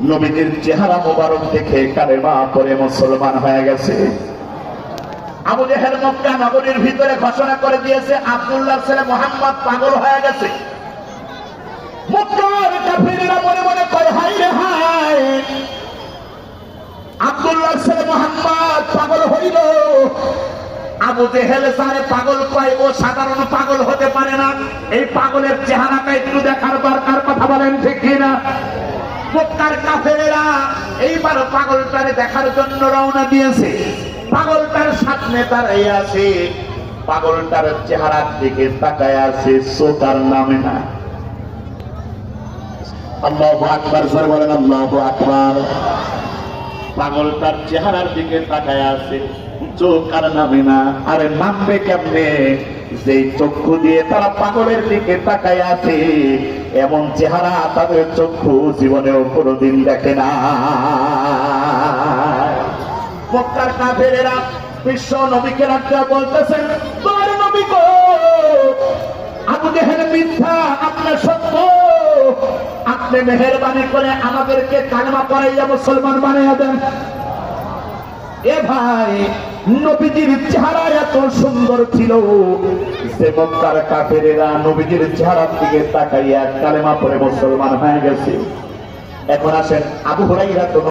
নবীজির চেহারা মোবারক দেখে কালেমা পড়ে মুসলমান হয়ে গেছে। আবু জেহেল মক্কা নগরীর ভিতরে ঘোষণা করে দিয়েছে আব্দুল্লাহর ছেলে মুহাম্মদ পাগল হয়ে গেছে। মক্কার কাফিররা মনে মনে কয়, হায় রে হায়, আব্দুল্লাহর ছেলে মুহাম্মদ পাগল হইল। আবু জেহেল যারে পাগল কয় ও সাধারণ পাগল হতে পারে না, এই পাগলের চেহারাটা একটু দেখার দরকার। কথা বলেন ঠিক কিনা? মক্কার কাফেরেরা এইবার পাগলটারে দেখার জন্য রওনা দিয়েছে। পাগলটার সামনে দাঁড়াই আছে, পাগলটার চেহারার দিকে তাকায় আছে, চোখ আর নামে না। আল্লাহু আকবার, জোরে বলেন আল্লাহু আকবার। পাগলটার চেহারার দিকে তাকায় আছে, চোখ আর নামে না। আরে নামবে কেমনে? যে চক্ষু দিয়ে তারা পাগলের দিকে তাকায় আছে, এমন চেহারা তাদের চক্ষু জীবনেও কোনোদিন দেখে না। মক্কার কাফেরেরা বিশ্ব নবীকে রাখতে বলতেছেন, তোমার নবী গো, আবু জেহেল মিথ্যা, আপনার সত্য, আপনি মেহেরবানি করে আমাদেরকে কালেমা পড়াইয়া মুসলমান বানাইয়া দেন। এ ভাই, নবীজির চেহারা এত সুন্দর ছিল যে মক্কার কাফেরেরা নবীজির চেহারার দিকে তাকাইয়া কালেমা পড়ে মুসলমান হয়ে গেছে। এখন আসেন, আবু হুরায়রা তো